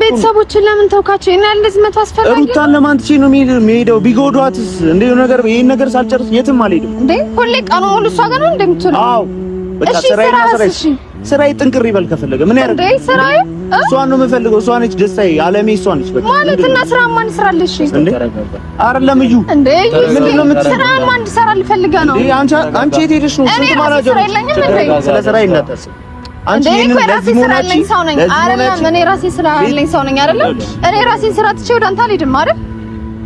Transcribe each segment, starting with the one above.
ቤተሰቦችን ለምን ተውካቸው? እና እንደዚህ መቶ አስፈላጊ ሩታን ለማን ትቼ ነው የሚሄደው? ቢጎዷትስ? እንደው ነገር ይሄን ነገር ሳልጨርስ የትም አልሄድም እንዴ። ሁሌ ቀኑ ሙሉ እሷ ጋር ነው እንደምትውለው? አዎ በቃ ስራዬ ጥንቅር ይበል ከፈለገ ምን ያደርግ? እንዴ ስራዬ እሷን ነው የምፈልገው። እሷ ነች ደስታዬ፣ ዓለሜ እሷ ነች። በቃ ማለትና ስራ ማን ይስራልሽ እንዴ? አይደለም እዩ እንዴ ምንድነው የምትሰራ? ማን እንዲሰራ ልፈልጋ ነው እንዴ? አንቺ የት ሄደሽ ነው? ስንት ማናጀር ስለ ስራ ይናታስ አንቺ እኔ ራሴ ስራ አለኝ ሰው ነኝ አይደለም? እኔ ራሴ ስራ አለኝ ሰው ነኝ አይደለም? እኔ ራሴ ስራ ትቼ ወደ አንተ አልሄድም አይደል?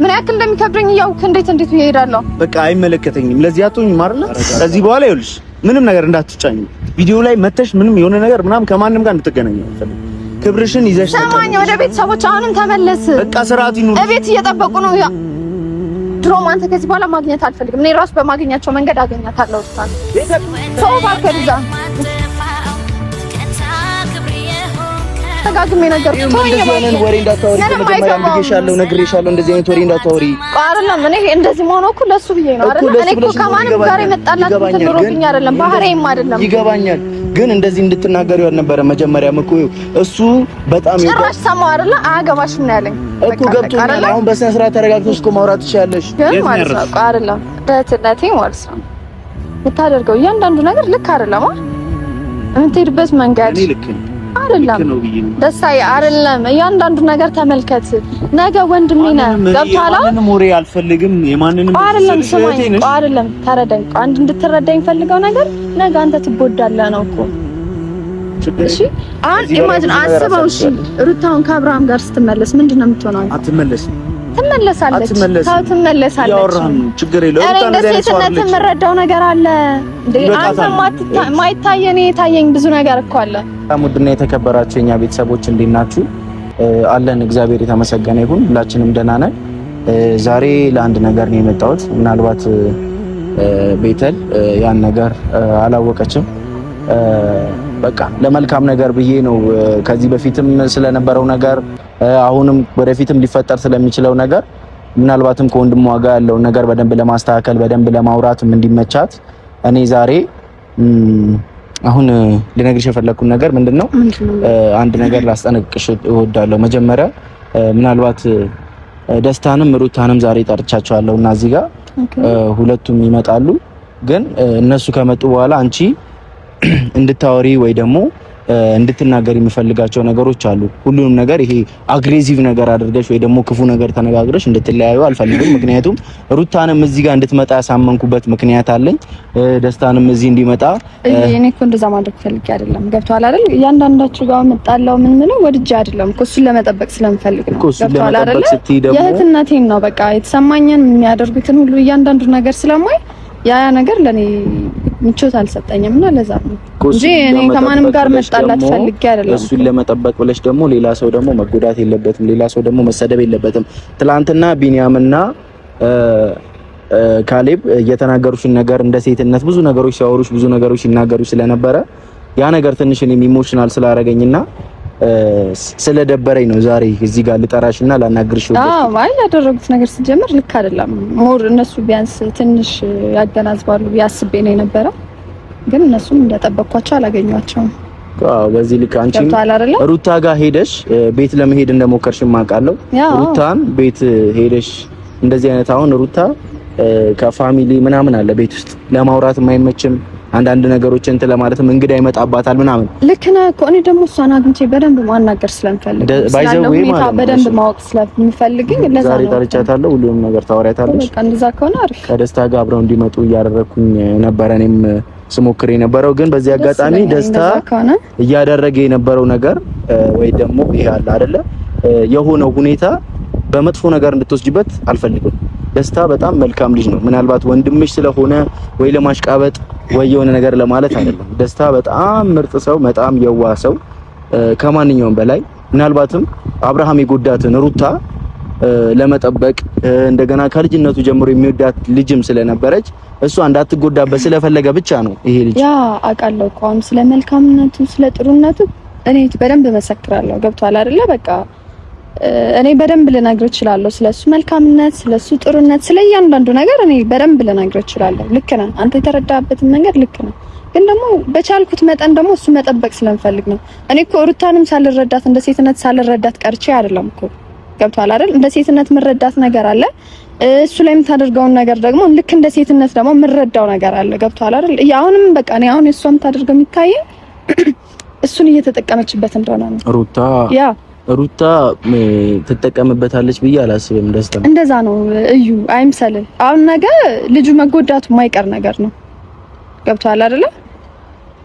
ምን ያክል እንደሚከብደኝ እያውክ እንዴት እሄዳለሁ? በቃ አይመለከተኝም። ለዚህ አትሆኝም አይደል? ከዚህ በኋላ ይኸውልሽ ምንም ነገር እንዳትጫኝ። ቪዲዮ ላይ መተሽ ምንም የሆነ ነገር ምናምን ከማንም ጋር እንድትገናኝ አልፈልግም። ክብርሽን ይዘሽ ሰማኝ። ወደ ቤተሰቦች አሁንም ተመለስ። በቃ ስርዓት ይኑር። እቤት እየጠበቁ ነው። ያ ድሮም አንተ ከዚህ በኋላ ማግኘት አልፈልግም። እኔ ራሱ በማግኛቸው መንገድ አገኛታለሁ። ሰው ባከርዛ ተጋግሜ ነገር እንደዚህ አይነት ወሬ እንዳታወሪ መጀመሪያ ነግሬሻለሁ። እንደዚህ አይነት ወሬ እንዳታወሪ አይደለም። እኔ እንደዚህ መሆኑ እኮ ለሱ ብዬ ነው አይደል? እኔ እኮ ከማንም ጋር የመጣላት ተኖሮብኝ አይደለም፣ ባህሪዬም አይደለም። ይገባኛል፣ ግን እንደዚህ እንድትናገሪው አልነበረ መጀመሪያም እኮ እሱ በጣም ጭራሽ ሰማው አይደል? አያገባሽም ነው ያለኝ እኮ ገብቶኛል። አሁን በስነ ስርዓት ተረጋግተሽ እኮ ማውራት ትችያለሽ። ግን ማለት ነው አይደለም ደህትነቴ ማለት ነው የምታደርገው እያንዳንዱ ነገር ልክ አይደለም። የምትሄድበት መንገድ ልክ ነው አይደለም? ደስታዬ አይደለም። እያንዳንዱ ነገር ተመልከት። ነገ ወንድሜ ነህ። ገብቶሃል? ማንንም ወሬ አልፈልግም። የማንንም አይደለም። ስማኝ አይደለም፣ ተረዳኝ። አንድ እንድትረዳኝ ፈልገው ነገር ነገ አንተ ትጎዳለህ ነው እኮ። እሺ አሁን ኢማጂን አስበው። እሺ ሩታውን ከአብርሃም ጋር ስትመለስ ምንድነው የምትሆነው? አትመለስም። ትመለሳለች። ትመለሳለች። ያወራን ችግር የለውም። ሩታ ነገር ሴትነት የምረዳው ነገር አለ እንዴ? አንተ ማይታየኝ የታየኝ ብዙ ነገር እኮ አለ። ሙድና የተከበራችሁ የኛ ቤተሰቦች እንዴት ናችሁ? አለን እግዚአብሔር የተመሰገነ ይሁን። ሁላችንም ደህና ነን። ዛሬ ለአንድ ነገር ነው የመጣሁት። ምናልባት ቤተል ያን ነገር አላወቀችም። በቃ ለመልካም ነገር ብዬ ነው ከዚህ በፊትም ስለነበረው ነገር አሁንም ወደፊትም ሊፈጠር ስለሚችለው ነገር ምናልባትም ከወንድሟ ጋር ያለውን ነገር በደንብ ለማስተካከል በደንብ ለማውራትም እንዲመቻት እኔ ዛሬ አሁን ልነግርሽ የፈለኩት ነገር ምንድነው? አንድ ነገር ላስጠነቅቅሽ እወዳለሁ። መጀመሪያ ምናልባት ደስታንም ሩታንም ዛሬ ጠርቻቸዋለሁ እና እዚህ ጋር ሁለቱም ይመጣሉ። ግን እነሱ ከመጡ በኋላ አንቺ እንድታወሪ ወይ ደግሞ እንድትናገር የሚፈልጋቸው ነገሮች አሉ። ሁሉንም ነገር ይሄ አግሬሲቭ ነገር አድርገሽ ወይ ደግሞ ክፉ ነገር ተነጋግረሽ እንድትለያዩ አልፈልግም። ምክንያቱም ሩታንም እዚህ ጋር እንድትመጣ ያሳመንኩበት ምክንያት አለኝ። ደስታንም እዚህ እንዲመጣ እኔ እኮ እንደዛ ማድረግ ፈልጌ አይደለም። ገብቶሃል አይደል? እያንዳንዳችሁ ጋር መጣላው ምን ምለው ወድጄ አይደለም እኮ እሱን ለመጠበቅ ስለምፈልግ ነው። ገብቶሃል አይደል? የእህትነቴን ነው በቃ የተሰማኝን የሚያደርጉትን ሁሉ እያንዳንዱ ነገር ስለማይ ያ ነገር ለኔ ምቾት አልሰጠኝም እና ለዛ ነው እንጂ እኔ ከማንም ጋር መጣላት ፈልጌ አይደለም። እሱን ለመጠበቅ ብለሽ ደግሞ ሌላ ሰው ደግሞ መጎዳት የለበትም፣ ሌላ ሰው ደግሞ መሰደብ የለበትም። ትላንትና ቢኒያምና ካሌብ እየተናገሩሽን ነገር እንደ ሴትነት ብዙ ነገሮች ሲያወሩሽ ብዙ ነገሮች ሲናገሩ ስለነበረ ያ ነገር ትንሽ እኔም ኢሞሽናል ስላደረገኝና ስለደበረኝ ነው ዛሬ እዚህ ጋር ልጠራሽና ላናግርሽ። አይ ያደረጉት ነገር ሲጀምር ልክ አይደለም። ሞር እነሱ ቢያንስ ትንሽ ያገናዝባሉ ያስቤ ነው የነበረው፣ ግን እነሱም እንደጠበቅኳቸው አላገኟቸውም። በዚህ ልክ አንቺም ሩታ ጋር ሄደሽ ቤት ለመሄድ እንደሞከርሽ ማውቃለሁ። ሩታን ቤት ሄደሽ እንደዚህ አይነት አሁን ሩታ ከፋሚሊ ምናምን አለ ቤት ውስጥ ለማውራት የማይመችም አንዳንድ ነገሮች እንት ለማለትም እንግዳ ይመጣባታል ምናምን። ልክ ነህ እኮ እኔ ደግሞ እሷን አግኝቼ በደንብ ማናገር ስለምፈልግ ባይዘው በደንብ ማወቅ ስለምፈልግኝ ለዛ ነው ዛሬ ጠርቻታለሁ። ሁሉንም ነገር ታወሪያታለሽ። በቃ እንደዛ ከሆነ አሪፍ። ከደስታ ጋር አብረው እንዲመጡ እያደረኩኝ ነበር እኔም ስሞክር የነበረው። ግን በዚህ አጋጣሚ ደስታ እያደረገ የነበረው ነገር ወይ ደግሞ ይሄ አለ አይደለ የሆነው ሁኔታ በመጥፎ ነገር እንድትወስጂበት አልፈልግም። ደስታ በጣም መልካም ልጅ ነው። ምናልባት ወንድምሽ ስለሆነ ወይ ለማሽቃበጥ ወይ የሆነ ነገር ለማለት አይደለም። ደስታ በጣም ምርጥ ሰው፣ በጣም የዋህ ሰው ከማንኛውም በላይ ምናልባትም አብርሃም የጎዳትን ሩታ ለመጠበቅ እንደገና ከልጅነቱ ጀምሮ የሚወዳት ልጅም ስለነበረች እሷ እንዳትጎዳበት ስለፈለገ ብቻ ነው ይሄ ልጅ። ያ አውቃለሁ እኮ አሁን ስለ መልካምነቱ ስለ ጥሩነቱ እኔ በደንብ መሰክራለሁ። ገብቷል አይደለ? በቃ እኔ በደንብ ልነግር እችላለሁ ስለሱ መልካምነት፣ ስለሱ ጥሩነት፣ ስለእያንዳንዱ ነገር እኔ በደንብ ልነግር እችላለሁ። ልክ ነህ አንተ የተረዳህበትን መንገድ ልክ ነህ። ግን ደግሞ በቻልኩት መጠን ደግሞ እሱ መጠበቅ ስለምፈልግ ነው። እኔ እኮ ሩታንም ሳልረዳት እንደ ሴትነት ሳልረዳት ቀርቼ አይደለም እኮ ገብቷል አይደል? እንደ ሴትነት ምረዳት ነገር አለ። እሱ ላይ የምታደርገውን ነገር ደግሞ ልክ እንደ ሴትነት ደግሞ ምረዳው ነገር አለ። ገብቷል አይደል? አሁንም በቃ እኔ አሁን እሷ የምታደርገው የሚታየኝ እሱን እየተጠቀመችበት እንደሆነ ነው። ሩታ ትጠቀምበታለች ብዬ አላስብም። ደስታ እንደዛ ነው እዩ አይምሰልህ። አሁን ነገ ልጁ መጎዳቱ የማይቀር ነገር ነው። ገብቷል አይደለ?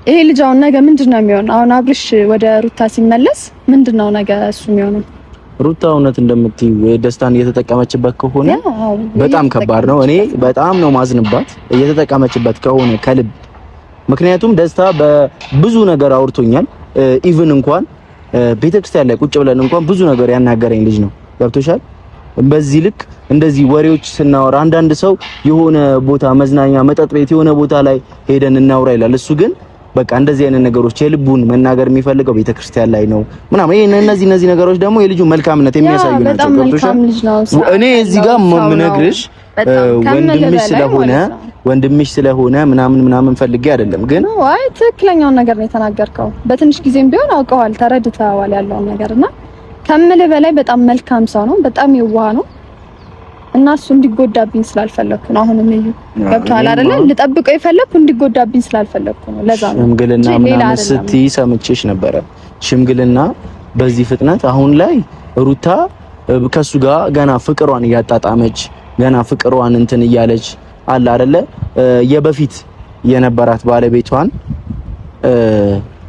ይሄ ልጅ አሁን ነገ ምንድነው የሚሆነው? አሁን አብርሽ ወደ ሩታ ሲመለስ ምንድነው ነገ እሱ የሚሆነው? ሩታ እውነት እንደምትይው ደስታን እየተጠቀመችበት ከሆነ በጣም ከባድ ነው። እኔ በጣም ነው ማዝንባት እየተጠቀመችበት ከሆነ ከልብ። ምክንያቱም ደስታ በብዙ ነገር አውርቶኛል። ኢቭን እንኳን ቤተክርስቲያን ላይ ቁጭ ብለን እንኳን ብዙ ነገር ያናገረኝ ልጅ ነው። ገብቶሻል? በዚህ ልክ እንደዚህ ወሬዎች ስናወራ አንዳንድ ሰው የሆነ ቦታ መዝናኛ መጠጥ ቤት የሆነ ቦታ ላይ ሄደን እናውራ ይላል። እሱ ግን በቃ እንደዚህ አይነት ነገሮች የልቡን መናገር የሚፈልገው ቤተክርስቲያን ላይ ነው ምናምን። ይሄ እነዚህ ነገሮች ደግሞ የልጁ መልካምነት የሚያሳዩ ናቸው። ገብቶሻል? እኔ እዚህ ጋር የምነግርሽ ወንድምሽ ስለሆነ ምናምን ፈልጌ አይደለም። ግን አይ ትክክለኛውን ነገር ነው የተናገርከው። በትንሽ ጊዜም ቢሆን አውቀዋል፣ ተረድተዋል ያለውን ነገርና ከምልህ በላይ በጣም መልካም ሰው ነው። በጣም የዋህ ነው እና እሱ እንዲጎዳብኝ ስላልፈለኩ ነው። አሁንም እዩ ገብቷል አይደለ? ልጠብቀው የፈለኩ እንዲጎዳብኝ ስላልፈለኩ ነው። ለዛ ነው ሽምግልና ምናምን ስትይ ሰምቼሽ ነበረ። ሽምግልና በዚህ ፍጥነት አሁን ላይ ሩታ ከሱ ጋር ገና ፍቅሯን እያጣጣመች ገና ፍቅሯን እንትን እያለች አለ አይደለ? የበፊት የነበራት ባለቤቷን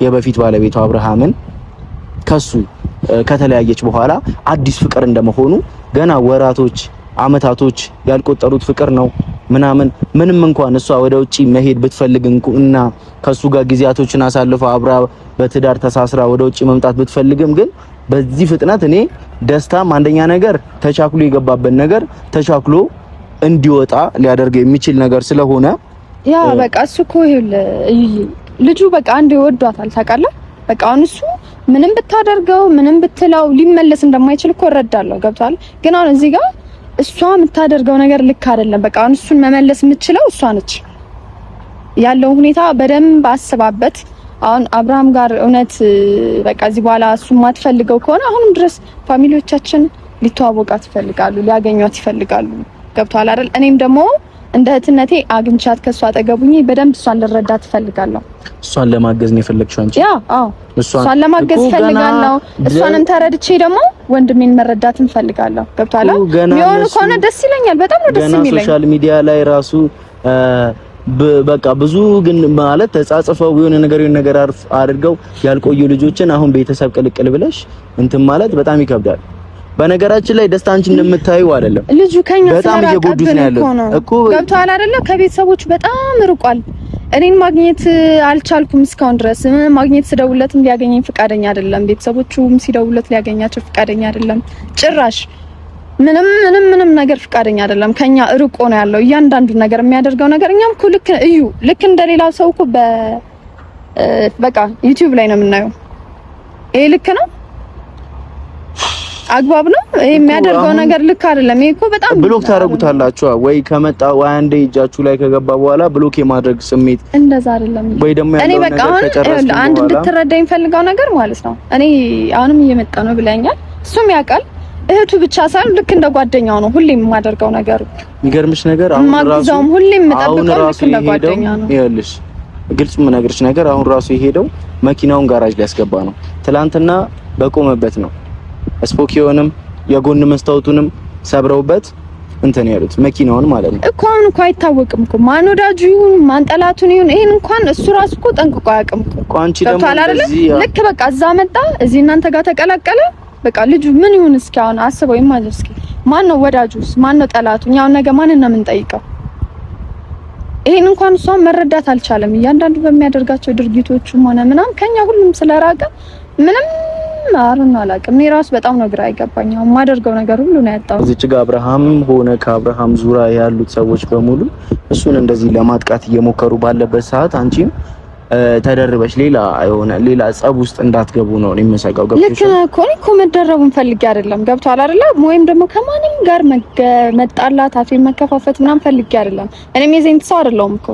የበፊት ባለቤቷ አብርሃምን ከሱ ከተለያየች በኋላ አዲስ ፍቅር እንደመሆኑ ገና ወራቶች አመታቶች ያልቆጠሩት ፍቅር ነው ምንም እንኳን እሷ ወደ ውጪ መሄድ ብትፈልግ እና ከሱ ጋር ጊዜያቶችን አሳልፋ አብራ በትዳር ተሳስራ ወደ ውጪ መምጣት ብትፈልግም ግን በዚህ ፍጥነት እኔ ደስታም አንደኛ ነገር ተቻክሎ የገባበት ነገር ተቻክሎ እንዲወጣ ሊያደርገው የሚችል ነገር ስለሆነ ያ በቃ እሱ እኮ ልጁ በቃ አንዴ ወዷታል ታውቃለህ። በቃ አሁን እሱ ምንም ብታደርገው ምንም ብትለው ሊመለስ እንደማይችል እኮ እረዳለሁ። ገብቷል? ግን አሁን እዚህ ጋር እሷ የምታደርገው ነገር ልክ አይደለም። በቃ አሁን እሱን መመለስ የምትችለው እሷ ነች። ያለው ሁኔታ በደንብ አስባበት። አሁን አብርሃም ጋር እውነት በቃ እዚህ በኋላ እሱ የማትፈልገው ከሆነ አሁንም ድረስ ፋሚሊዎቻችን ሊተዋወቃት ይፈልጋሉ፣ ሊያገኟት ይፈልጋሉ። ገብቷል አይደል? እኔም ደግሞ እንደ እህትነቴ አግኝቻት ከሷ አጠገቡኝ በደንብ እሷን ልረዳት እፈልጋለሁ። እሷን ለማገዝ ነው የፈለግሽው አንቺ? አዎ እሷን ለማገዝ እፈልጋለሁ። እሷንም ተረድቼ ደግሞ ወንድሜን መረዳት እፈልጋለሁ። ገብቷል? የሚሆን ከሆነ ደስ ይለኛል። በጣም ነው ደስ የሚለኝ። ሶሻል ሚዲያ ላይ ራሱ በቃ ብዙ ግን ማለት ተጻጽፈው የሆነ ነገር አድርገው ያልቆዩ ልጆችን አሁን ቤተሰብ ቅልቅል ብለሽ እንትን ማለት በጣም ይከብዳል። በነገራችን ላይ ደስታ አንቺ እንደምታዩ አይደለም። ልጁ ከኛ በጣም እየጎዱት ነው ያለው እኮ ገብቷል አይደለ? ከቤተሰቦች በጣም ርቋል። እኔን ማግኘት አልቻልኩም እስካሁን ድረስ። ማግኘት ስደውለትም ሊያገኘኝ ፍቃደኛ አይደለም። ቤተሰቦቹም ሲደውለት ሊያገኛቸው ፍቃደኛ አይደለም። ጭራሽ ምንም ነገር ፍቃደኛ አይደለም። ከኛ ርቆ ነው ያለው እያንዳንዱ ነገር የሚያደርገው ነገር። እኛም እኮ ልክ እንደሌላው ሰው እኮ በቃ ዩቲዩብ ላይ ነው የምናየው። ይሄ ልክ ነው? አግባብ ነው? ይሄ የሚያደርገው ነገር ልክ አይደለም። ይሄ እኮ በጣም ብሎክ ታደርጉታላችሁ ወይ ከመጣ ወይ አንዴ እጃችሁ ላይ ከገባ በኋላ ብሎክ የማድረግ ስሜት እንደዛ አይደለም ወይ ደግሞ ያለው ነገር ተጨረሰ። እኔ በቃ አንድ እንድትረዳኝ ፈልጋው ነገር ማለት ነው። እኔ አሁንም እየመጣ ነው ብለኛል። እሱም ያውቃል። እህቱ ብቻ ሳይሆን ልክ እንደ ጓደኛው ነው ሁሌም የማደርገው ነገር። የሚገርምሽ ነገር አሁን ራሱ ሁሌም የምጠብቀው ልክ እንደ ጓደኛ ነው። ይኸውልሽ ግልጽ የምነግርሽ ነገር አሁን ራሱ የሄደው መኪናውን ጋራጅ ሊያስገባ ነው። ትላንትና በቆመበት ነው ስፖኪዮንም የጎን መስታወቱንም ሰብረውበት እንትን ያሉት መኪናውን ማለት ነው እኮ። አሁን እኮ አይታወቅም እኮ ማን ወዳጁ ይሁን ማን ጠላቱን ይሁን ይሄን እንኳን እሱ ራሱ እኮ ጠንቅቆ አያውቅም እኮ። አንቺ ደግሞ ልክ በቃ እዛ መጣ እዚህ እናንተ ጋር ተቀላቀለ። በቃ ልጁ ምን ይሁን እስኪ አሁን አስበው ይማል እስኪ ማን ነው ወዳጁስ ማን ነው ጠላቱ? እኛው ነገ ማንን ነው የምንጠይቀው? ይሄን እንኳን እሷን መረዳት አልቻለም። እያንዳንዱ በሚያደርጋቸው ድርጊቶችም ሆነ ምናምን ከኛ ሁሉም ስለራቀ ምንም አላውቅም። እኔ ራሱ በጣም ነው ግራ አይገባኝ። የማደርገው ነገር ሁሉ ነው ያጣው። እዚች ጋር አብርሃም ሆነ ከአብርሃም ዙሪያ ያሉት ሰዎች በሙሉ እሱን እንደዚህ ለማጥቃት እየሞከሩ ባለበት ሰዓት አንቺም ተደርበሽ ሌላ ጸብ ውስጥ እንዳትገቡ ነው የሚሰጋው። ገብቶሻል? ልክ ነህ እኮ። እኔ እኮ መደረቡን ፈልጌ አይደለም። ገብቶሃል አይደለ? ወይም ደግሞ ከማንም ጋር መጣላት አፌን መከፋፈት ምናምን ፈልጌ አይደለም። እኔም የዜንት ሰው አይደለሁም እኮ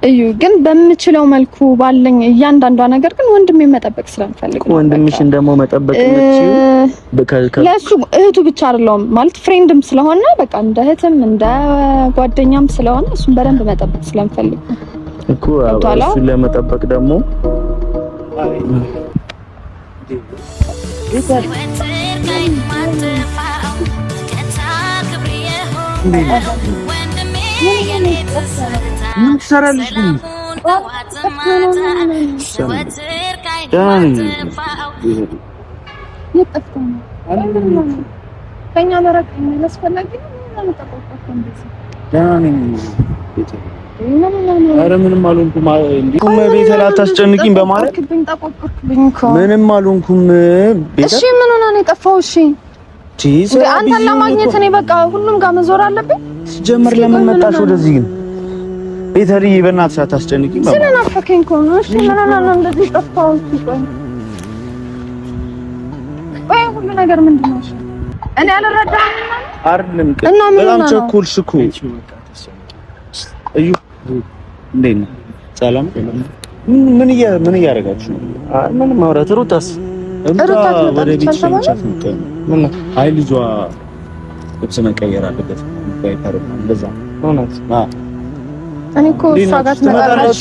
እዩ ግን በምችለው መልኩ ባለኝ እያንዳንዷ ነገር ግን ወንድሜ መጠበቅ ስለምፈልግ ነው። ወንድምሽን ደግሞ መጠበቅ የምትችይው ለሱ እህቱ ብቻ አይደለም ማለት ፍሬንድም ስለሆነ በቃ እንደ እህትም እንደ ጓደኛም ስለሆነ እሱን በደንብ መጠበቅ ስለምፈልግ እኮ እሱን ለመጠበቅ ደግሞ ምን ትሰራለሽ? ከኛ መረቅ የሚያስፈልግ ኧረ ምንም አልሆንኩም። ቤተል አታስጨንቂኝ በማለት ምንም አልሆንኩም። እሺ ምን ሆነ ነው የጠፋው? እሺ አንተን ለማግኘት እኔ በቃ ሁሉም ጋር መዞር አለብኝ። ሲጀመር ለምን መጣሽ ወደዚህ ግን? ቤተልዬ በእናትሽ አታስጨንቂኝ። ስለናፈቀኝ እኮ ነው። እሺ ምን ሆነ ነው እንደዚህ ጠፋው? ቆይ ሁሉ ነገር ምንድን ነው? እሺ እኔ አልረዳም አይደለም። በጣም ቸኮልሽ እኮ እዩ። እንዴት ነው? ሰላም? ምን እያደረጋችሁ ነው? ምንም ማውራት። ሩታስ ወደ ቤት ሸኝቻት ነው። ምን አይ ልጇ ልብስ መቀየር አለበት ባይፈርም እንደዛ ሆነስ? እኔ እኮ እሷ ጋር ትመጣለች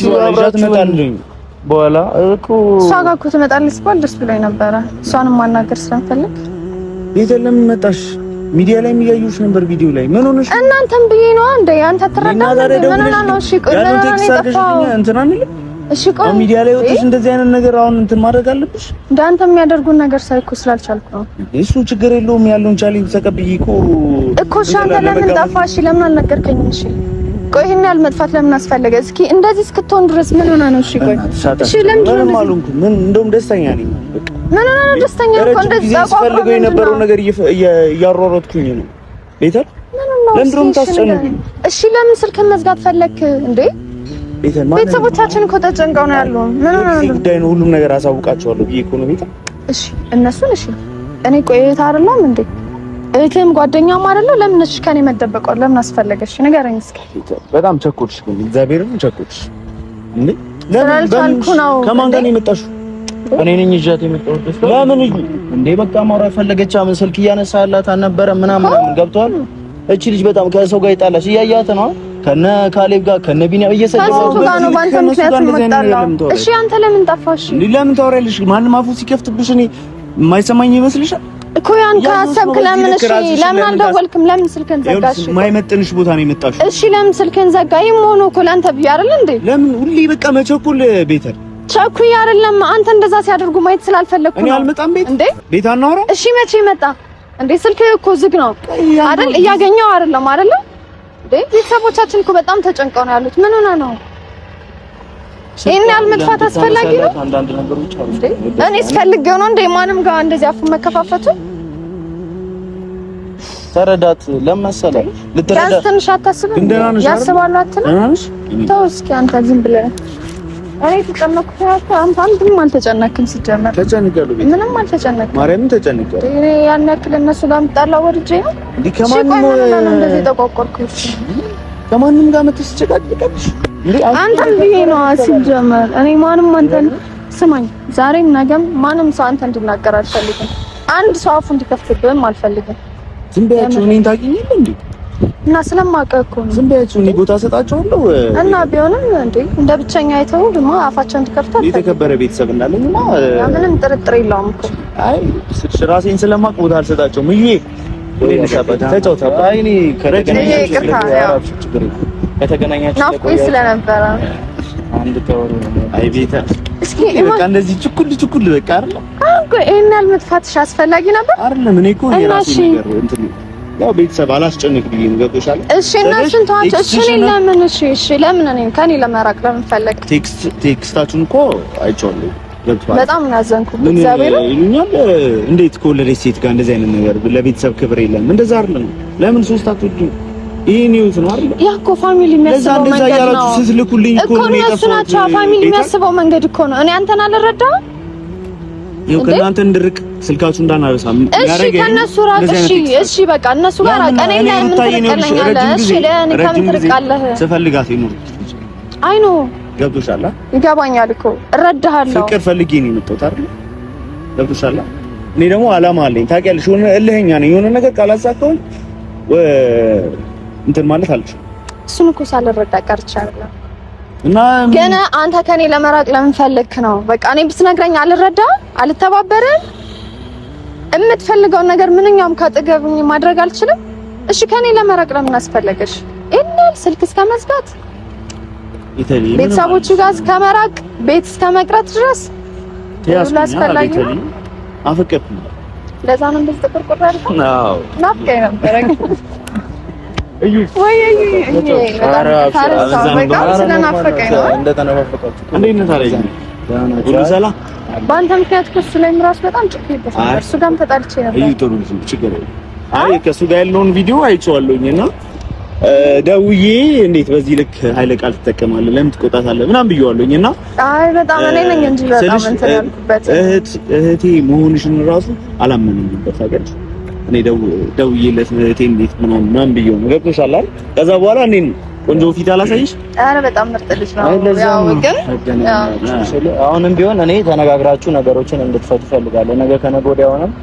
በኋላ እኮ እሷ ጋር እኮ ትመጣለች ሲባል ደስ ብሎኝ ነበረ። እሷንም ማናገር ስለምፈልግ ለምን መጣሽ? ሚዲያ ላይ የሚያዩሽ ነበር ቪዲዮ ላይ ምን ሆነሽ? እናንተም ብዬ ነው እንዴ አንተ ትረዳለህ? ምን ሆነ ነው? እሺ ቆይ እሺ ቆይ ሚዲያ ላይ ወጥተሽ እንደዚህ አይነት ነገር አሁን እንትን ማድረግ አለብሽ? እንዳንተ የሚያደርጉን ነገር ሳይኮ ስላልቻልኩ ነው። እሱ ችግር የለውም ያለውን ቻሌንጅ ተቀብዬ እኮ ሻንተ ለምን ጠፋሽ? ለምን አልነገርከኝም? እሺ ቆይ ይሄን ያህል መጥፋት ለምን አስፈለገ? እስኪ እንደዚህ እስክትሆን ድረስ ምን ሆነ ነው? እሺ ቆይ እሺ ለምን አልሆንኩም? ምን እንደውም ደስተኛ ነኝ። በቃ ምን ሆነ ነው ደስተኛ? እኮ እንደዚህ ፈልገው የነበረው ነገር እያሯሯጥኩኝ ነው። ቤተል ለምንድነው የምታስጨንቁኝ? እሺ ለምን ስልክን መዝጋት ፈለክ እንዴ? ቤተሰቦቻችን እኮ ተጨንቀው ነው ያለው። ምን ሆነ ነው? ጉዳይ ነው ሁሉም ነገር አሳውቃቸዋለሁ ብዬ እኮ ነው ቤተል። እሺ እነሱን እሺ እኔ ቆይ እህት አይደለም እንዴ? እህትም ጓደኛም አይደለም። ለምን እሺ ከኔ መደበቀው ለምን አስፈለገሽ? ንገረኝ እስኪ። በጣም ቸኮልሽ ግን እግዚአብሔርን ቸኮልሽ እንዴ? ለምን ከማን ጋር ነው የመጣሽው? እኔ ነኝ ይዣት የመጣሁት። ለምን እንዴ? በቃ ማውራት ፈለገች። አምን ስልክ እያነሳላት አልነበረ ምናምን ገብቷል። እቺ ልጅ በጣም ከሰው ጋር ይጣላሽ እያያት ነው። ከነ ካሌብ ጋር ከነ ቢኒያ እየሰደበው ጋር ነው ባንተ ምክንያት የምትጣላው። እሺ አንተ ለምን ጠፋሽ? ለምን ታወሪያለሽ? ማንም አፉ ሲከፍትብሽ እኔ የማይሰማኝ ይመስልሻል እኮ? ያን ካሰብክ ለምን እሺ ለምን አልደወልክም? ለምን ስልክን ዘጋሽ? የማይመጥንሽ ቦታ ነው የመጣሽው። እሺ ለምን ስልክን ዘጋ? ይሞኑ እኮ ላንተ ብዬ አይደል እንዴ? ለምን ሁሌ በቃ መቸኩል? ቤተል ቸኩይ አይደለም አንተ እንደዛ ሲያደርጉ ማየት ስላልፈለኩ ነው። እኔ አልመጣም ቤት እንዴ? ቤት አናወራ። እሺ መቼ መጣ እንዴ? ስልክ እኮ ዝግ ነው አይደል? እያገኘው አይደለም አይደል እንዴ? ቤተሰቦቻችን እኮ በጣም ተጨንቀው ነው ያሉት። ምን ሆነ ነው? ይሄን ያህል መጥፋት አስፈላጊ ነው? አንዳንድ ነገሮች አሉ። እኔ ስፈልገው ነው እንዴ ማንም ጋር እንደዚህ አፉ መከፋፈቱ? ተረዳት ለመሰለ ልትረዳ ትንሽ አታስብም? ያስባሉ አትልም? ተው እስኪ አንተ ዝም ብለህ እኔ ተጨነቅኩ። አንተም አልተጨነቅም። ሲጀመር ተጨንቀሉ ምንም አልተጨነቅም። ማርያምን ተጨንቀሉ። እኔ ያን ያክል እነሱ ጋር የምጣላው ወርጄ ነው እንዴ? ከማንም እንደዚህ ተቆቆርኩሽ። ከማንም ጋር የምትስጨቃጨቅሽ እንዴ? አንተም ብዬ ነው ሲጀመር። እኔ ማንም አንተን ስማኝ፣ ዛሬም ነገም ማንም ሰው አንተ እንዲናገር አልፈልግም። አንድ ሰው አፉ እንዲከፍትብህም አልፈልግም። ዝም በያቸው። እኔን ታውቂኛለህ እንዴ? እና ስለማውቀው እኮ ነው። ዝም በያቸው። እኔ ቦታ ሰጣቸዋለሁ እና ቢሆንም እንዴ እንደ ብቸኛ አይተው ደግሞ አፋቸውን እንዲከፍቱ የተከበረ ቤተሰብ እንዳለኝማ ምንም ጥርጥር የለውም እኮ። አይ ራሴን ስለማውቅ ቦታ አልሰጣቸውም። እዬ ተጫውታ አይ እኔ ከተገናኛችሁ ናፍቆኝ ስለነበረ አንድ ተወሩ። አይ ቤታ እስኪ በቃ እንደዚህ ችኩል በቃ አይደል? አዎ ይሄን ያህል መጥፋትሽ አስፈላጊ ነበር አይደለም? እኔ እኮ የራሴ ነገር እንትን ያው ቤተሰብ አላስጨንቅ ብዬ ነው። ገብቶሻል? እሺ እነሱን ተዋቸው። እሺ ለምን እሺ ለምን እኔ ከኔ ለመራቅ ለምን ፈለግ? ቴክስታችሁን እኮ አይቼዋለሁ። ገብቶሻል? በጣም ያዘንኩት እግዚአብሔር ይሉኛል። እንዴት ከወለደች ሴት ጋር እንደዚህ አይነት ነገር ለቤተሰብ ክብር የለም? እንደዛ አይደለም። ለምን ሶስት አትወዱም? ይሄን ይሁት ነው አይደል? ያ እኮ ፋሚሊ የሚያስበው መንገድ ነው። ያላችሁ ስትልኩልኝ እኮ ነው እነሱ ናቸው ፋሚሊ የሚያስበው መንገድ እኮ ነው። እኔ አንተን አልረዳም። ይኸው ከእናንተ እንድርቅ ስልካችሁ እንዳናረሳ ያረጋኝ። እሺ ከነሱ ራቅ። እሺ በቃ እነሱ ጋር ራቅ። እኔ ላይ ምን ትርቀለኛለህ? እሺ ለኔ ከም ትርቃለህ? ስፈልጋት ይኑር አይ ኖ ገብቶሻል? ይገባኛል እኮ እረዳሃለሁ። ፍቅር ፈልጌ ነው የመጣሁት አይደል? ገብቶሻል? እኔ ደግሞ አላማ አለኝ ታውቂያለሽ። የሆነ እልህኛ ነኝ። የሆነ ነገር ካላሳካሁኝ እንትን ማለት አልችልም። እሱን እኮ ሳልረዳ ቀርቻለሁ። እና ግን አንተ ከኔ ለመራቅ ለምን ፈለክ ነው? በቃ እኔ ብትነግረኝ አልረዳ አልተባበረም። የምትፈልገውን ነገር ምንኛውም ካጠገብኝ ማድረግ አልችልም። እሺ ከኔ ለመራቅ ለምን አስፈለገሽ? እንዴት ስልክ እስከ መዝጋት ቤተሰቦቹ ጋር እስከ መራቅ ቤት እስከ መቅረት ድረስ ያስፈልጋል። አፈቀርኩ ለዛ ነው እንደዚህ ተቆርቆራ አይደል? አዎ ናፍቀኝ ነበር። እዩ ወይ በአንተ ምክንያት እሱ ላይ ራስ በጣም ጭቅይበት ነበር። እሱ ጋርም ተጣልቼ ነበር። እዩ ጥሩ ችግር የለም። አይ ከእሱ ጋር ያለውን ቪዲዮ አይቼዋለሁኝና ደውዬ እንዴት በዚህ ልክ ኃይለ ቃል ትጠቀማለህ? ለምን ትቆጣታለህ? ምናምን ብየዋለሁኝና አይ በጣም እኔ ነኝ እንጂ በጣም እንትን ያልኩበት እህቴ መሆንሽን ራሱ አላመነኝበት አገር እኔ ደውዬለት እህቴ እንዴት ምናምን ብየው ነው ገብቶሻል አይደል? ከዛ በኋላ እኔን ቆንጆ ፊት አላሳይሽ? ኧረ በጣም ምርጥ ልጅ ነው። ያው ግን አሁንም ቢሆን እኔ ተነጋግራችሁ ነገሮችን እንድትፈቱ ፈልጋለሁ። ነገ ከነገ ወዲያ ሆነም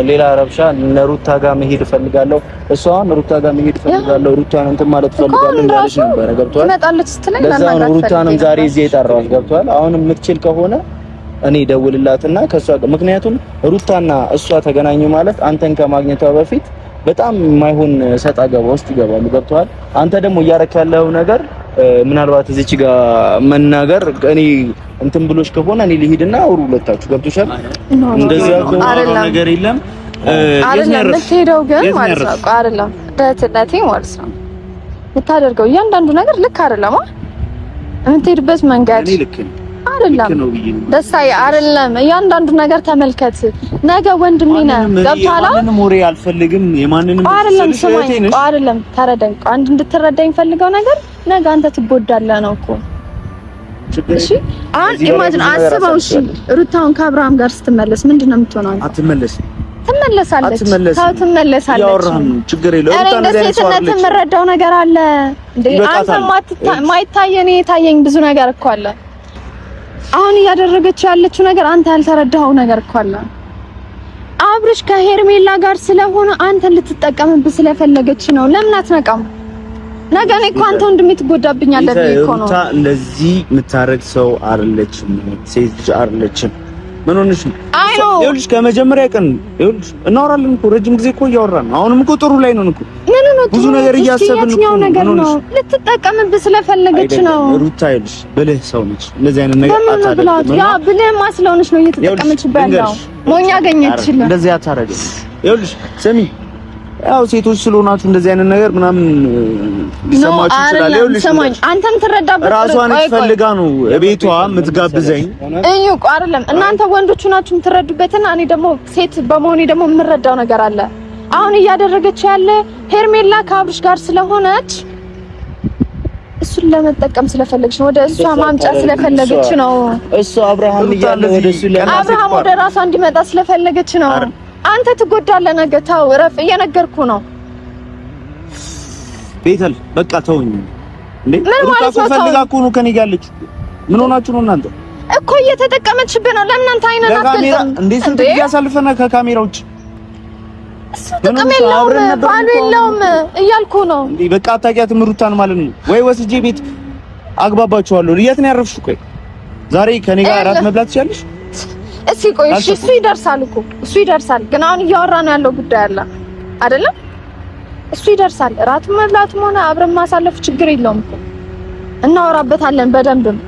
ሌላ ረብሻ ለሩታ ጋር መሄድ ፈልጋለሁ። እሷን ሩታ ጋር መሄድ ፈልጋለሁ። ሩታን እንትን ማለት ፈልጋለሁ እንዳለሽ ነበር ገብቷል? ትመጣለች ስትለኝ ለዛ ነው ሩታንም ዛሬ እዚህ የጠራሁት ገብቷል? አሁንም የምትችል ከሆነ እኔ ደውልላትና ከሷ ምክንያቱም ሩታና እሷ ተገናኙ ማለት አንተን ከማግኘቷ በፊት በጣም የማይሆን ሰጣ ገባ ውስጥ ይገባሉ ገብቷል? አንተ ደግሞ እያረክ ያለው ነገር ምናልባት እዚች ጋር መናገር እኔ እንትን ብሎሽ ከሆነ እኔ ልሂድና አውሩ ሁለታችሁ ገብቶሻል? እንደዛ ነገር የለም አይደለም የምትሄደው ግን ማለት ነው አይደለም ደህትነቴ ማለት ነው የምታደርገው እያንዳንዱ ነገር ልክ አይደለም የምትሄድበት መንገድ አይደለም ደስታዬ አይደለም እያንዳንዱ ነገር ተመልከት ነገ ወንድሜ ነህ ገብቶሃል ማንንም ወሬ አልፈልግም የማንንም አይደለም ተረዳኝ አንድ እንድትረዳኝ ፈልገው ነገር ነገ አንተ ትጎዳለህ ነው እኮ እሺ ኢማጂን አስበው እሺ ሩታውን ከአብርሃም ጋር ስትመለስ ምንድነው የምትሆነው አትመለስም ትመለሳለች ትመለሳለች ያወራን ችግር የለውም ሩታ ነገር ሰው የምትረዳው ነገር አለ እንዴ አንተ ማይታየኝ የታየኝ ብዙ ነገር እኮ አለ አሁን እያደረገች ያለችው ነገር አንተ ያልተረዳኸው ነገር እኮ አለ አብርሽ ከሄርሜላ ጋር ስለሆነ አንተ ልትጠቀምብህ ስለፈለገች ነው ለምን አትነቃም ነገ እኔ እኮ አንተ ወንድሜ ትጎዳብኛለህ እኮ ነው ሩታ እንደዚህ የምታረግ ሰው አይደለችም ሴት ልጅ አይደለችም ምን ሆነሽ ነው ይኸውልሽ ከመጀመሪያ ቀን ይኸውልሽ እናወራለን እኮ ረጅም ጊዜ እኮ እያወራን ነው አሁንም እኮ ጥሩ ላይ ነው እኮ ብዙ ነገር እያሰብን ነው ልትጠቀምብህ ስለፈለገች ነው ሩታ ይኸውልሽ ብልህ ሰው ነች እንደዚህ አይነት ነገር አታደርግም ያ ብልህ ማስለውነሽ ነው እየተጠቀመችበት ያለው ሞኛ አገኘችልህ እንደዚህ አታረግም ይኸውልሽ ስሚ ያው ሴቶች ስለሆናችሁ እንደዚህ አይነት ነገር ምናምን ሊሰማችሁ ይችላል ይኸውልሽ ሰማኝ አንተም ትረዳበት ራሷን ፈልጋ ነው ቤቷ የምትጋብዘኝ እዩ አይደለም እናንተ ወንዶቹ ናችሁ የምትረዱበትና እኔ ደግሞ ሴት በመሆኔ ደግሞ የምረዳው ነገር አለ አሁን እያደረገች ያለ ሄርሜላ ከአብርሽ ጋር ስለሆነች እሱን ለመጠቀም ስለፈለገች ነው ወደ እሷ ማምጫ ስለፈለገች ነው እሱ አብርሃም እያለ ወደ እሱ አብርሃም ወደ ራሷ እንዲመጣ ስለፈለገች ነው አንተ ትጎዳለህ ነገ ተው እረፍ እየነገርኩ ነው ቤተል በቃ ተውኝ እንዴ ሩታ ፈልጋ እኮ ነው ከኔ ጋር ያለችው ምን ሆናችሁ ነው እናንተ እኮ እየተጠቀመችብህ ነው ለምን አንተ አይነን አትገልጽም እንዴ ስንት ጊዜ አሳልፈና ከካሜራ ውጭ ጥቅም የለውም እያልኩ ነው እንዴ በቃ አታውቂያትም ሩታን ማለት ነው ወይ ወስጄ ቤት አግባባችኋለሁ የት ነው ያረፍሽው ቆይ ዛሬ ከኔ ጋር እራት መብላት ትችያለሽ እስኪ ቆይ እሱ ይደርሳል እኮ እሱ ይደርሳል ግን አሁን እያወራን ያለው ጉዳይ አለ አይደለም እሱ ይደርሳል እራት መብላትም ሆነ አብረን ማሳለፍ ችግር የለውም እኮ እናወራበታለን በደንብም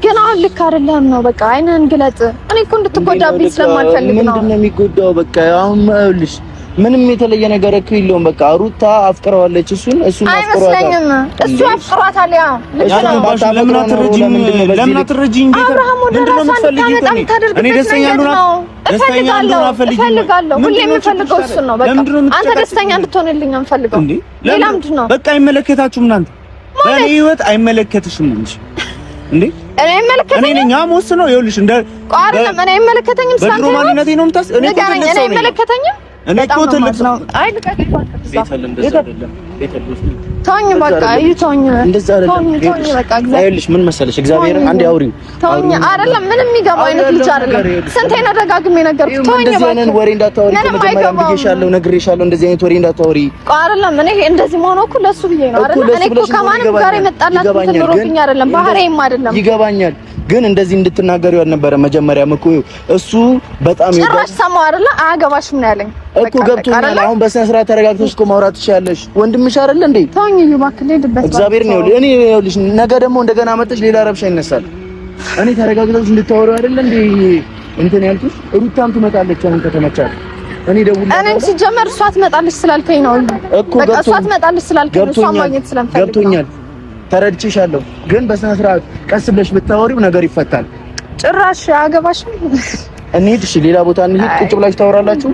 ግን አሁን ልክ አይደለም ነው በቃ አይነን ግለጥ እኔ እኮ እንድትጎዳብኝ ስለማልፈልግ ነው ምንድነው የሚጎዳው በቃ አሁን ማውልሽ ምንም የተለየ ነገር እኮ የለውም በቃ ሩታ አፍቅረዋለች እሱን አፍቅሯታል እሱ አፍቅሯታል ያ ለምን አትረጂኝ ምንድነው የምትፈልጊው እኔ ደስተኛ እፈልጋለሁ ሁሌ የምፈልገው እሱ ነው በቃ አንተ ደስተኛ እንድትሆንልኝ እንፈልገው ሌላ ምንድነው በቃ አይመለከታችሁም እናንተ በእኔ ህይወት አይመለከትሽም እንጂ እንዴ እኔ አይመለከተኝም እኔ ነኝ አሞስ ነው ይኸውልሽ እንደ አይመለከተኝም ስለዚህ በድሮ ማንነቴ ነው የምታስ እኔ አይመለከተኝም እኔ እኮ ትልቅ ነው። አይ ልቀቀኝ ተወኝ በቃ ተወኝ። እንደዛ አይደለም በቃ እግዚአብሔር ምን መሰለሽ እግዚአብሔር አንዴ አውሪው ተወኝ። አይደለም ምንም የሚገባ አይነት ልጅ አይደለም። ስንቴ ነው ደጋግሜ ነገርኩት። ተወኝ በቃ እንደዚህ አይነት ወሬ እንዳታወሪ ከመጀመሪያ ብዬሻለሁ፣ ነግሬሻለሁ። እንደዚህ አይነት ወሬ እንዳታወሪ። አይደለም እኔ እንደዚህ መሆኑ እኮ ለሱ ብዬ ነው አይደል? እኔ እኮ ከማንም ጋር የመጣላት ተኖሮብኝ አይደለም፣ ባህሪዬም አይደለም። ይገባኛል ግን እንደዚህ እንድትናገሪው አልነበረ መጀመሪያም እኮ እሱ በጣም ጭራሽ ሰማው አይደለ? አያገባሽም ነው ያለኝ እኮ ገብቶኛል። አሁን በስነ ስርዓት ተረጋግተሽ እኮ ማውራት ትችያለሽ። ወንድምሽ አይደለ እንዴ? ተወኝ እባክህ ልሄድበት። እግዚአብሔር ነው እኔ ይኸውልሽ፣ ነገ ደግሞ እንደገና መጥተሽ ሌላ ረብሻ ይነሳል። እኔ ተረጋግተሽ እንድታወሩ አይደለ እንዴ እንትን ያልኩሽ? ሩታም ትመጣለች አሁን ከተመቻት። እኔ ደውል እኔም ሲጀመር እሷ ትመጣለች ስላልከኝ ነው እኮ በቃ እሷ ትመጣለች ስላልከኝ ነው። እሷ ማግኘት ስለምፈልግ ገብቶኛል። ተረድቼሻለሁ ግን በስነ ስርዓት ቀስ ብለሽ ብታወሪው ነገር ይፈታል። ጭራሽ አያገባሽም። እንሂድ እሺ፣ ሌላ ቦታ እንሂድ። ቁጭ ብላችሁ ታወራላችሁ።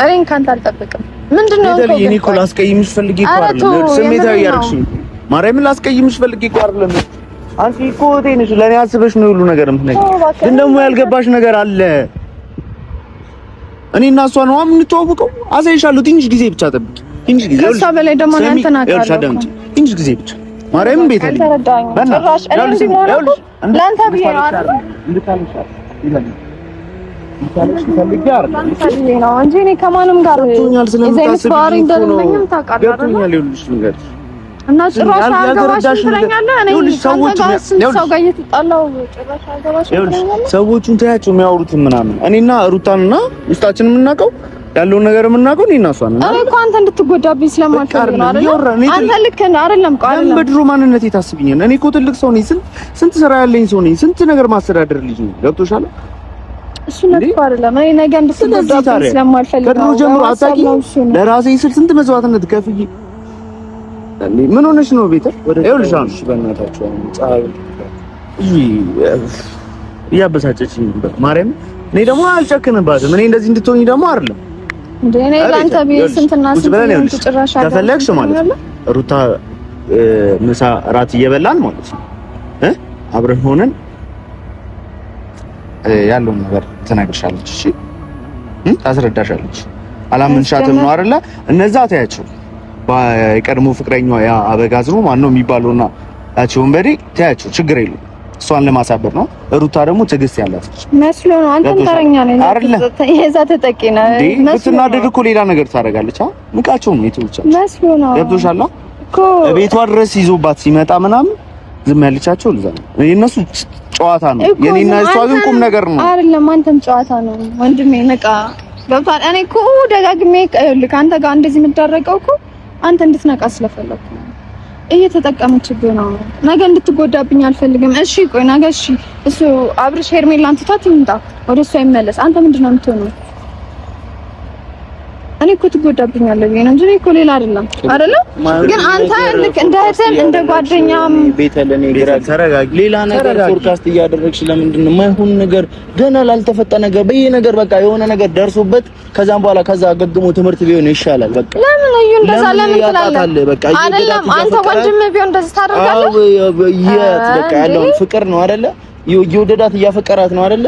እኔን ካንተ አልጠብቅም። ምንድነው እኔ እኮ ላስቀይምሽ ፈልጌ እኮ አይደለም። ስሜታዊ ያርክሽኝ ማርያምን ላስቀይምሽ ፈልጌ እኮ አይደለም። አንቺ እኮ ትንሽ ለኔ አስበሽ ነው ሁሉ ነገር የምትነግሪኝ። ግን ደግሞ ያልገባሽ ነገር አለ። እኔ እና እሷ ነው የምንተዋወቀው። አሳይሻለሁ። ትንሽ ጊዜ ብቻ ጠብቂ። ትንሽ ጊዜ ከሷ በላይ ደግሞ አንተ ናካለሁ። ትንሽ ጊዜ ብቻ ማርያምን ቤት አለ ጭራሽ እኔ እንዲሞላው ላንተ ብዬ ነው አይደል? እንድታልሻል ይላል ነው እንጂ እኔ ከማንም ጋር የዘይት ባህሪ እንደሌለኝም ታውቃለህ። ገብቶኛል ይኸውልሽ ነገር እና ጭራሽ አገባሽ ትለኛለህ። እኔ ሰው ጋር እየተጣላሁ ጭራሽ አገባሽ ትለኛለህ። ሰዎቹን ታያቸው የሚያወሩትን ምናምን እኔና ሩታንና ውስጣችን የምናውቀው ያለውን ነገር የምናውቀው እኔና እሷ ነን። እኔ እኮ አንተ እንድትጎዳብኝ ስለማልፈልግ ነው አይደል? አንተ ልክ ነህ አይደለም? ቃል ነው በድሮ ማንነቴ ታስብኛል። እኔ እኮ ትልቅ ሰው ነኝ። ስንት ስራ ያለኝ ሰው ነኝ። ስንት ነገር ማስተዳደር ልጅ ነኝ። ገብቶሻል? እሱ ነው አይደለም? እኔ ነገ እንድትጎዳብኝ ስለማልፈልግ ነው። ከድሮ ጀምሮ አታውቂም? ለራሴ ስል ስንት መስዋዕትነት ከፍዬ ምን ሆነሽ ነው ቤተ? ይኸውልሽ አንቺ በእናታችሁ ጻይ እያበሳጨችኝ ነበር ማርያም። እኔ ደግሞ አልጨክንባትም። እኔ እንደዚህ እንድትሆኚ ደግሞ አይደለም እንዴ እኔ ላንተ ቢስንትና ስንት ጭራሽ ከፈለግሽ ማለት ነው ሩታ ምሳ እራት እየበላን ማለት ነው አብረን ሆነን ያለውን ነገር ትነግርሻለች። እሺ ታስረዳሻለች። አላመንሻትም ነው አይደለ? እነዛ ታያቸው በቀድሞ ፍቅረኛዋ ያ አበጋዝ ነው ማን ነው የሚባለውና ያቺ ወንበዴ ታያቸው፣ ችግር የለም እሷን ለማሳበር ነው። ሩታ ደግሞ ትዕግስት ያላት መስሎ ነው። አንተም ተረኛ ነህ አይደል? የዛ ተጠቂ ነህ መስሎ ነው እኮ ሌላ ነገር ታደርጋለች። ንቃቸው ነው የተውቻ መስሎ ነው። ገብቶሻል እኮ ቤቷ ድረስ ይዞባት ሲመጣ ምናምን ዝም ያለቻቸው ለዛ ነው። የእነሱ ጨዋታ ነው፣ የኔና እሷ ግን ቁም ነገር ነው አይደለም? አንተም ጨዋታ ነው ወንድሜ፣ ንቃ። ገብቶሃል? እኔ እኮ ደጋግሜ ልክ አንተ ጋር እንደዚህ የምታረቀው እኮ አንተ እንድትነቃ ስለፈለኩ ነው። እየተጠቀመችብህ ነው። ነገ እንድትጎዳብኝ አልፈልግም። እሺ ቆይ ነገ እሺ እሱ አብርሽ ሄርሜላን ትታት ይምጣ፣ ወደ እሷ ይመለስ። አንተ ምንድነው የምትሆነው? እኔ እኮ ትጎዳብኛለህ ብዬ ነው እንጂ እኮ ሌላ አይደለም አይደለ? ግን አንተ ልክ እንደ እህትም እንደ ጓደኛም ቤተለኔ ግራ ተረጋጊ። ሌላ ነገር ፎርካስት እያደረግሽ ለምንድን ነው የማይሆን ነገር ገና ላልተፈጠ ነገር በየነገር በቃ የሆነ ነገር ደርሶበት ከዛም በኋላ ከዛ አገግሞ ትምህርት ቢሆን ይሻላል። በቃ ለምን እዩ እንደዛ ለምን ትላለህ? በቃ አይደለም አንተ ወንድም ቢሆን እንደዚህ ታደርጋለህ? በቃ ያለው ፍቅር ነው አይደለ? እየወደዳት እያፈቀራት ነው አይደለ?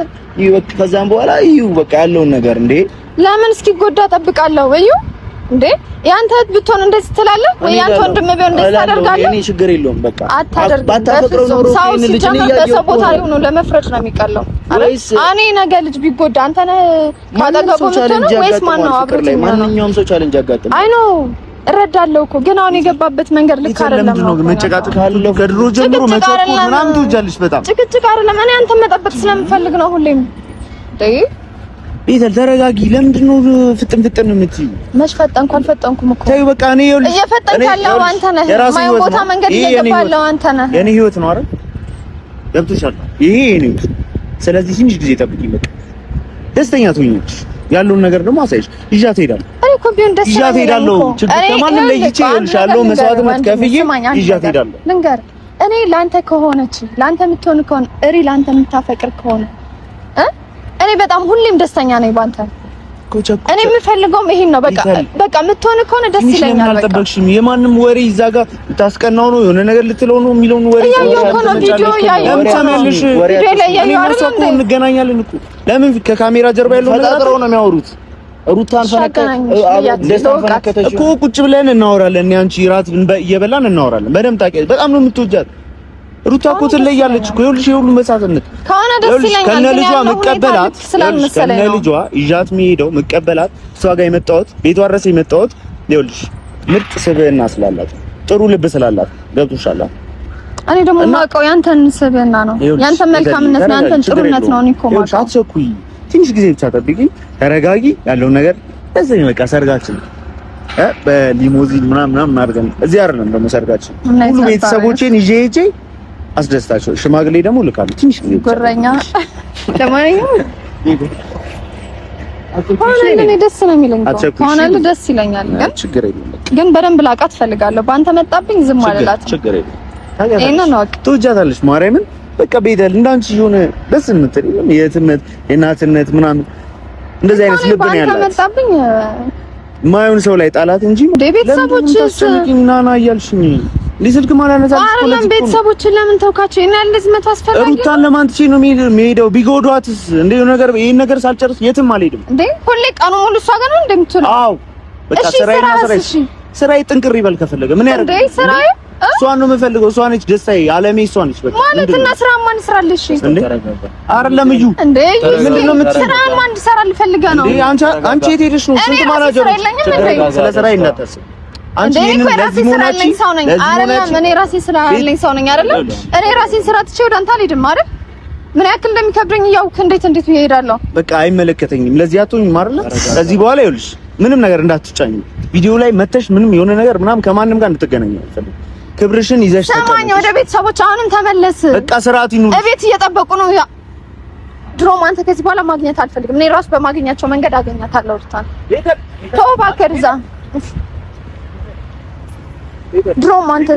ከዛም በኋላ እዩ በቃ ያለውን ነገር እንዴ ለምን እስኪጎዳ ጠብቃለሁ? እዩ እንዴ ያንተ ብትሆን እንደዚህ ትላለህ ወይ? ያንተ ወንድም ቢሆን እንደዚህ ታደርጋለህ? እኔ ችግር የለውም በቃ አታደርግም። ሰው ሲጀምር በሰው ቦታ ላይ ሆኖ ለመፍረድ ነው የሚቀለው አይደል? እኔ ነገ ልጅ ቢጎዳ አንተ ነህ ካጠገቡ የምትሆነው ወይስ ማን ነው አብሮት? ማንኛውም ሰው ቻሌንጅ ያጋጥማል። አይ ኖ እረዳለሁ እኮ ግን አሁን የገባበት መንገድ ልክ አይደለም ነው። መጨቃጨቅ ካለው ከድሮ ጀምሮ መጨቆን ምናምን ትወጃለሽ በጣም ጭቅጭቅ አይደለም። እኔ አንተን መጠበቅ ስለምፈልግ ነው ሁሌም እንዴ ቤተል ተረጋጊ። ለምንድን ነው ፍጥን ፍጥን የምትይው? መች ፈጠንኩ አልፈጠንኩም እኮ ተይው በቃ። እኔ ይኸውልሽ እየፈጠንክ ያለው አንተ ነህ። ማይሆን ቦታ መንገድ እየገባህ ያለው አንተ ነህ። የኔ ህይወት ነው አይደል? ገብቶሻል? ይሄ የኔ ህይወት። ስለዚህ ትንሽ ጊዜ ጠብቂኝ በቃ። ደስተኛ ትሆኚ ያለውን ነገር ደግሞ አሳይሽ። ይዣት እሄዳለሁ። እኔ እኮ ቢሆን ደስ ይዣት እሄዳለሁ። ችግር ከማንም ላይ ይችላልሽ ያለው መስዋዕትነት ከፍዬ ይዣት እሄዳለሁ። ልንገርህ እኔ ላንተ ከሆነች ላንተ የምትሆን ከሆነ እሪ ላንተ የምታፈቅር ከሆነ እኔ በጣም ሁሌም ደስተኛ ነኝ ባንተ። እኔ የምፈልገውም ይሄን ነው በቃ በቃ የምትሆን ከሆነ ደስ ይለኛል። በቃ አልጠበቅሽም። የማንም ወሬ እዛ ጋር ታስቀናው ነው የሆነ ነገር ልትለው ነው የሚለውን ወሬ ያየው እኮ ነው ቪዲዮ ያየው ለምሳሌሽ ቪዲዮ ላይ ያየው አይደል? እንገናኛለን እኮ ለምን ከካሜራ ጀርባ ያለው ነገር ነው የሚያወሩት? ሩታን ፈነከተች እኮ ቁጭ ብለን እናወራለን። እኔ አንቺ ራት እየበላን እናወራለን። በደምብ ታውቂያለሽ። በጣም ነው የምትወጃት ሩታ እኮ ትለያለች እኮ። ይኸውልሽ የሁሉ መሳትነት ከሆነ ደስ ይለኛል። ከነ ልጇ መቀበላት ከነ ልጇ ይዣት የሚሄደው መቀበላት እሷ ጋር የመጣሁት ቤቷ ድረስ የመጣሁት ይኸውልሽ ምርጥ ስብዕና ስላላት ጥሩ ልብ ስላላት ገብቶሻል። እኔ ደግሞ የማውቀው ያንተን ስብዕና ነው፣ ያንተን መልካምነት ነው፣ ያንተን ጥሩነት ነው። እኔ እኮ የማውቀው አትቸኩይ፣ ትንሽ ጊዜ ብቻ ጠብቂ፣ ተረጋጊ። ያለውን ነገር እዚህ በቃ ሰርጋችን በሊሞዚን ምናምን አድርገን እዚህ አይደለም ደግሞ ሰርጋችን ሁሉ ቤተሰቦቼን ይዤ ሄጄ አስደስታቸው። ሽማግሌ ደግሞ ልካለሁ ትንሽ ጊዜ ብቻ ጉረኛ። ለማንኛውም እኔ ደስ ነው የሚለኝ ከሆነ ደስ ይለኛል። ግን በደንብ ላውቃት እፈልጋለሁ። በአንተ መጣብኝ ዝም አልላትም። ችግር የለም ትወጃታለሽ። ማርያምን በቃ ቤተል እንዳንቺ የሆነ ደስ የምትል የእህትነት የእናትነት ምናምን እንደዚህ አይነት ልብ ነው ያላት። መጣብኝ ማየውን ሰው ላይ ጣላት እንጂ ቤተሰቦችስ ናና እያልሽኝ ሊስልክ ማላነሳ አይደለም። ቤተሰቦችን ለምን ተውካቸው? እና ያለዝ መቶ አስፈላጊ ሩታን ለማን ትቼ ነው የሚሄደው? ቢጎዷትስ እንዴ ነገር ይሄን ነገር ሳልጨርስ የትም አልሄድም እንዴ። ሁሌ ቀኑ ሙሉ እሷ ጋር ነው እንደምትውለው? አዎ በቃ ስራዬ ጥንቅር ይበል ከፈለገ ምን ያደርግ እንዴ? ስራዬ እሷን ነው የምፈልገው። እሷ ነች ደስታዬ፣ ዓለሜ እሷ ነች። በቃ ማለትና ስራ ማን ይስራልሽ እንዴ? አይደለም እዩ እንዴ ምንድነው የምትሰራ? ማን እንዲሰራል ፈልገህ ነው እንዴ? አንቺ የት ሄደሽ ነው? ስንት ማናጀር ስለ ስራዬ እንዳታስብ አንቺ እኔ ራሴ ስራ ያለኝ ሰው ነኝ አይደለም? እኔ ራሴ ስራ ያለኝ ሰው ነኝ አይደለም? እኔ ራሴን ስራ ትቼ ወደ አንተ አልሄድም አይደል? ምን ያክል እንደሚከብደኝ እያውክ እንዴት እሄዳለሁ? በቃ አይመለከተኝም። ለዚህ አትሆኝም አይደል? ከዚህ በኋላ ይኸውልሽ ምንም ነገር እንዳትጫኝ። ቪዲዮ ላይ መተሽ ምንም የሆነ ነገር ምናምን ከማንም ጋር እንድትገናኝ አልፈልግም። ክብርሽን ይዘሽ ሰማኝ። ወደ ቤተሰቦች አሁንም ተመለስ። በቃ ስርዓት ይኑር። እቤት እየጠበቁ ነው። ድሮም አንተ ከዚህ በኋላ ማግኘት አልፈልግም። እኔ ራሱ በማግኛቸው መንገድ አገኛታለሁ። ሩታን ተው እባክህ እዛ ድሮም አንተ